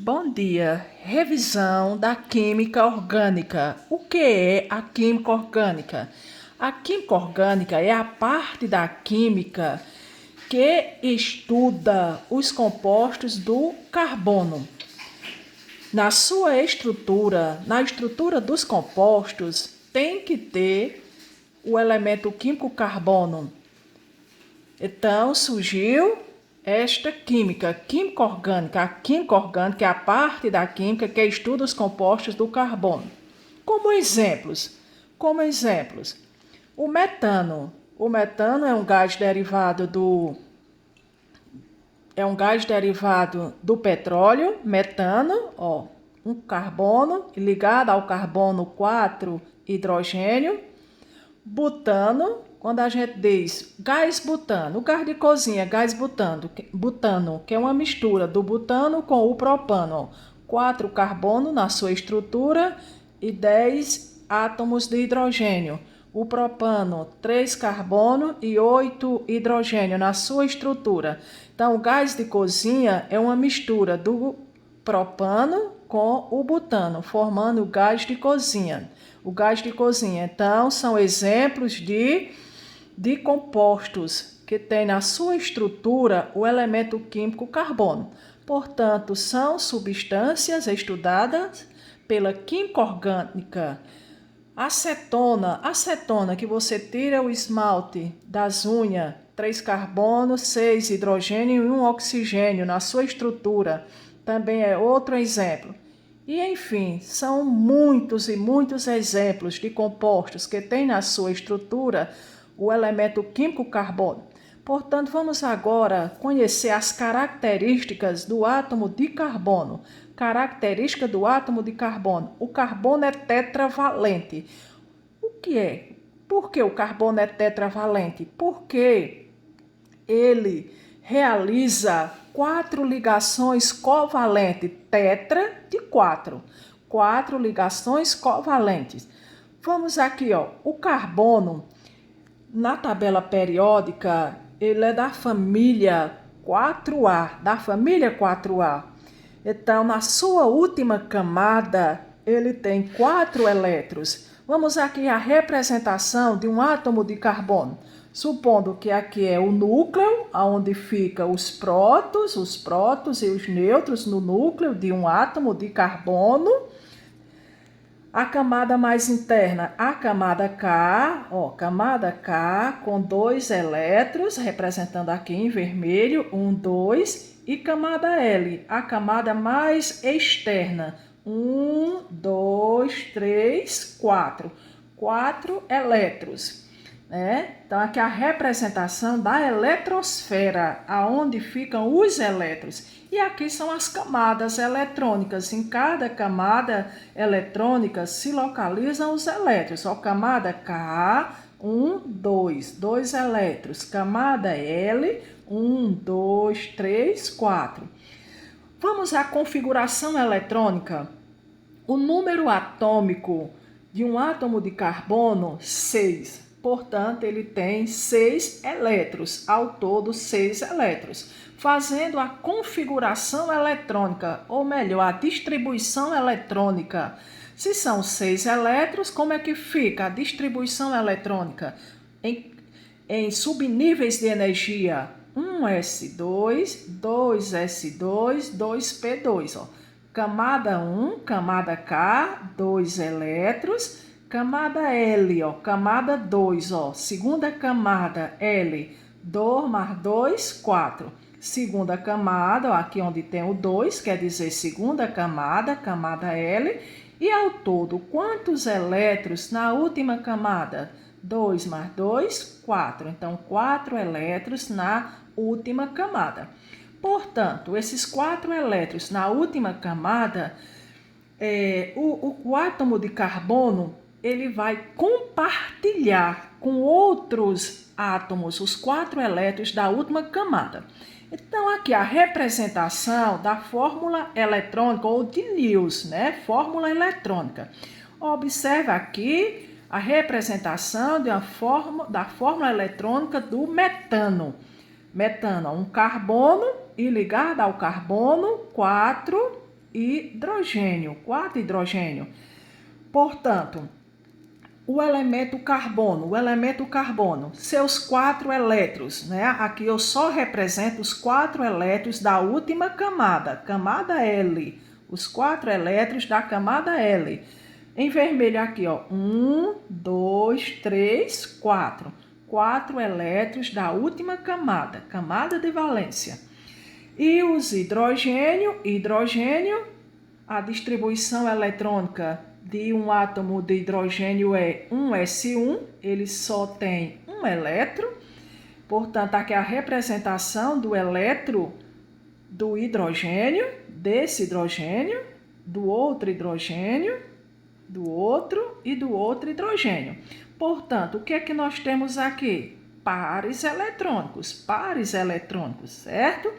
Bom dia. Revisão da química orgânica. O que é a química orgânica? A química orgânica é a parte da química que estuda os compostos do carbono. Na estrutura dos compostos, tem que ter o elemento químico carbono. Então, surgiu esta química orgânica. A química orgânica é a parte da química que estuda os compostos do carbono. Como exemplos, o metano. O metano é um gás derivado do petróleo, metano, um carbono ligado ao carbono 4 hidrogênio. Butano, quando a gente diz gás butano, o gás de cozinha, gás butano, que é uma mistura do butano com o propano. 4 carbono na sua estrutura e 10 átomos de hidrogênio. O propano, 3 carbono e 8 hidrogênio na sua estrutura. Então, o gás de cozinha é uma mistura do propano com o butano, formando o gás de cozinha. O gás de cozinha, então, são exemplos de compostos que têm na sua estrutura o elemento químico carbono. Portanto, são substâncias estudadas pela química orgânica. Acetona que você tira o esmalte das unhas, 3 carbono, 6 hidrogênio e 1 oxigênio na sua estrutura. Também é outro exemplo. E, enfim, são muitos e muitos exemplos de compostos que têm na sua estrutura o elemento químico carbono. Portanto, vamos agora conhecer as características do átomo de carbono. Característica do átomo de carbono. O carbono é tetravalente. O que é? Por que o carbono é tetravalente? Porque ele realiza 4 ligações covalentes, tetra de 4. 4 ligações covalentes. Vamos aqui, o carbono, na tabela periódica, ele é da família 4A, Então, na sua última camada, ele tem 4 elétrons. Vamos aqui à representação de um átomo de carbono. Supondo que aqui é o núcleo, onde ficam os prótons e os nêutrons no núcleo de um átomo de carbono. A camada mais interna, a camada K, camada K com 2 elétrons, representando aqui em vermelho, 1, 2, e camada L, a camada mais externa, 1, 2, 3, 4. 4 elétrons. Então, aqui a representação da eletrosfera, aonde ficam os elétrons. E aqui são as camadas eletrônicas. Em cada camada eletrônica se localizam os elétrons. Camada K, 1, 2, 2 elétrons. Camada L, 1, 2, 3, 4. Vamos à configuração eletrônica. O número atômico de um átomo de carbono, 6. Portanto, ele tem 6 elétrons, ao todo 6 elétrons. Fazendo a configuração eletrônica, ou melhor, a distribuição eletrônica. Se são 6 elétrons, como é que fica a distribuição eletrônica? Em subníveis de energia, 1s2, 2s2, 2p2. Camada 1, camada K, 2 elétrons. Camada L, camada 2, segunda camada L, 2 mais 2, 4. Segunda camada, aqui onde tem o 2, quer dizer segunda camada, camada L. E ao todo, quantos elétrons na última camada? 2 mais 2, 4. Então, 4 elétrons na última camada. Portanto, esses 4 elétrons na última camada, o átomo de carbono, ele vai compartilhar com outros átomos os 4 elétrons da última camada. Então, aqui a representação da fórmula eletrônica ou de Lewis, Fórmula eletrônica. Observe aqui a representação da fórmula eletrônica do metano. Metano, um carbono e ligado ao carbono, 4 hidrogênio. 4 hidrogênio. Portanto, o elemento carbono, seus 4 elétrons, né? Aqui eu só represento os 4 elétrons da última camada L. Os 4 elétrons da camada L. Em vermelho aqui, ó, 1, 2, 3, 4. 4 elétrons da última camada de valência. E os hidrogênio, a distribuição eletrônica de um átomo de hidrogênio é 1s1, ele só tem um elétron. Portanto, aqui é a representação do elétron do hidrogênio, desse hidrogênio, do outro hidrogênio, do outro e do outro hidrogênio. Portanto, o que é que nós temos aqui? Pares eletrônicos, certo?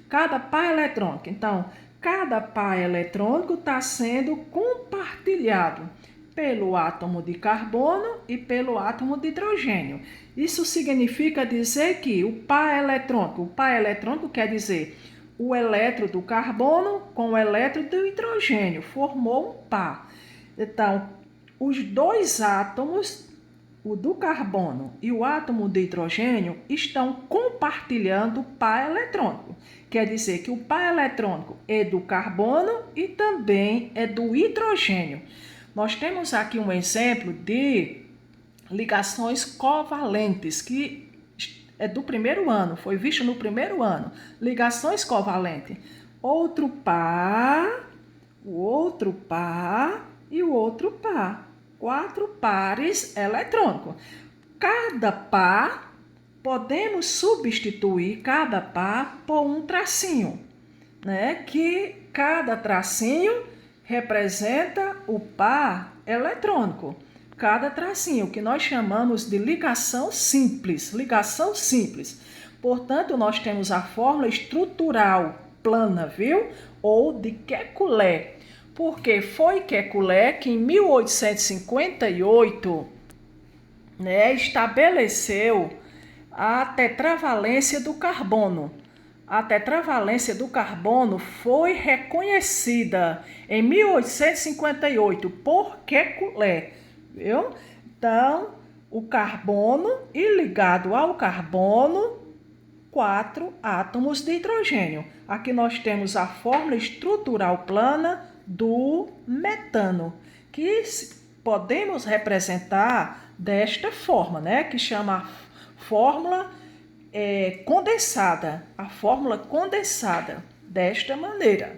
Cada par eletrônico. Então, cada par eletrônico está sendo compartilhado pelo átomo de carbono e pelo átomo de hidrogênio. Isso significa dizer que o par eletrônico quer dizer o elétron do carbono com o elétron do hidrogênio, formou um par. Então, os dois átomos, o do carbono e o átomo de hidrogênio, estão compartilhando o par eletrônico. Quer dizer que o par eletrônico é do carbono e também é do hidrogênio. Nós temos aqui um exemplo de ligações covalentes, que é do primeiro ano, foi visto no primeiro ano. Ligações covalentes. Outro par, o outro par e o outro par. 4 pares eletrônicos. Cada par, podemos substituir cada par por um tracinho, né? Que cada tracinho representa o par eletrônico. Cada tracinho, que nós chamamos de ligação simples. Portanto, nós temos a fórmula estrutural plana, viu? Ou de Kekulé. Porque foi Kekulé que em 1858, né, estabeleceu a tetravalência do carbono. A tetravalência do carbono foi reconhecida em 1858 por Kekulé, viu? Então, o carbono e ligado ao carbono, 4 átomos de hidrogênio. Aqui nós temos a fórmula estrutural plana do metano, que podemos representar desta forma, né? Que chama fórmula condensada, a fórmula condensada, desta maneira.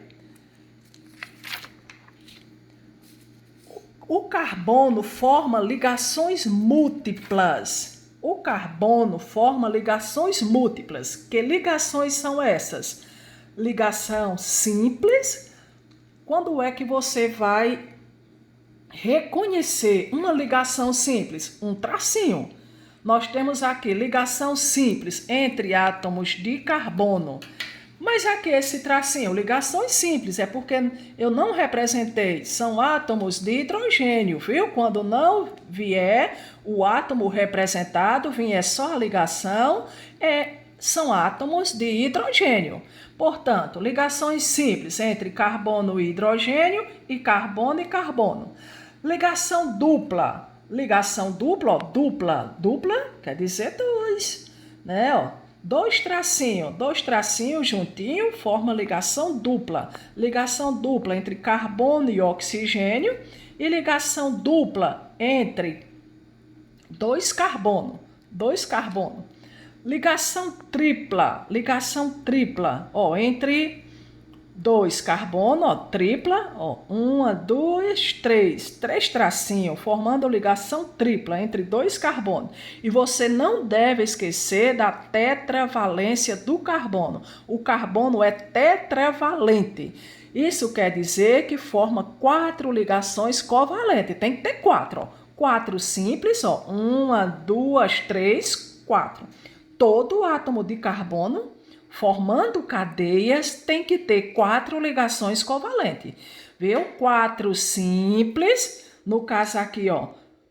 O carbono forma ligações múltiplas. Que ligações são essas? Ligação simples. Quando é que você vai reconhecer uma ligação simples? Um tracinho. Nós temos aqui ligação simples entre átomos de carbono. Mas aqui esse tracinho, ligações simples, é porque eu não representei, são átomos de hidrogênio, viu? Quando não vier o átomo representado, vier só a ligação, são átomos de hidrogênio. Portanto, ligações simples entre carbono e hidrogênio e carbono. Ligação dupla, dupla quer dizer 2, né? Ó, dois tracinhos juntinho forma ligação dupla. Ligação dupla entre carbono e oxigênio e ligação dupla entre dois carbono. Ligação tripla, ó, entre dois carbono, ó, tripla, ó, 1, 2, 3 tracinhos, formando ligação tripla entre dois carbonos. E você não deve esquecer da tetravalência do carbono. O carbono é tetravalente. Isso quer dizer que forma 4 ligações covalentes. Tem que ter 4, ó. 4 simples, ó, 1, 2, 3, 4. Todo átomo de carbono, formando cadeias, tem que ter 4 ligações covalentes, viu? 4 simples, no caso aqui, ó,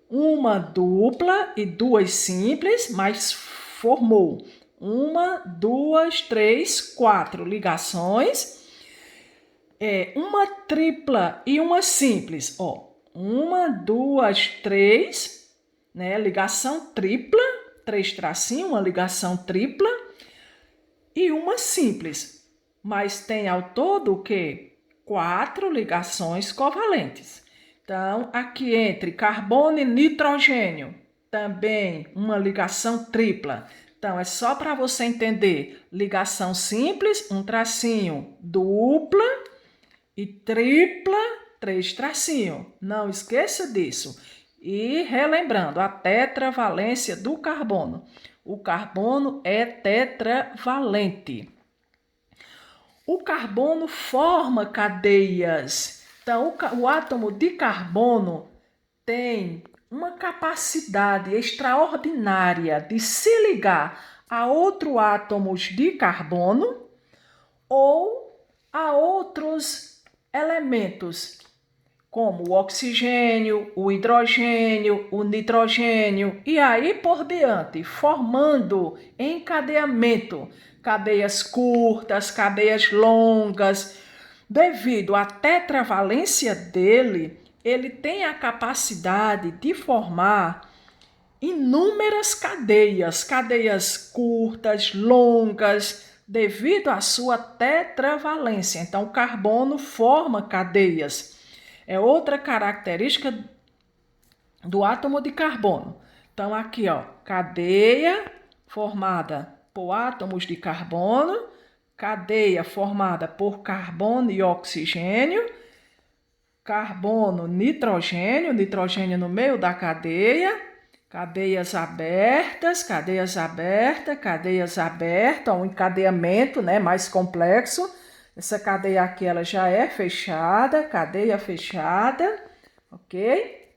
uma dupla e 2 simples, mas formou 1, 2, 3, 4 ligações. é uma tripla e uma simples. Ó, 1, 2, 3, né? Ligação tripla, 3 tracinhos, uma ligação tripla e uma simples. Mas tem ao todo o quê? 4 ligações covalentes. Então, aqui entre carbono e nitrogênio, também uma ligação tripla. Então, é só para você entender. Ligação simples, um tracinho, dupla e tripla, 3 tracinhos. Não esqueça disso. E relembrando, a tetravalência do carbono. O carbono é tetravalente. O carbono forma cadeias. Então, o átomo de carbono tem uma capacidade extraordinária de se ligar a outros átomos de carbono ou a outros elementos, como o oxigênio, o hidrogênio, o nitrogênio e aí por diante, formando encadeamento, cadeias curtas, cadeias longas. Devido à tetravalência dele, ele tem a capacidade de formar inúmeras cadeias, cadeias curtas, longas, devido à sua tetravalência. Então, o carbono forma cadeias. É outra característica do átomo de carbono. Então, aqui, ó, cadeia formada por átomos de carbono, cadeia formada por carbono e oxigênio, carbono, nitrogênio, nitrogênio no meio da cadeia, cadeias abertas, cadeias abertas, cadeias abertas, um encadeamento, né, mais complexo. Essa cadeia aqui ela já é fechada, cadeia fechada, ok?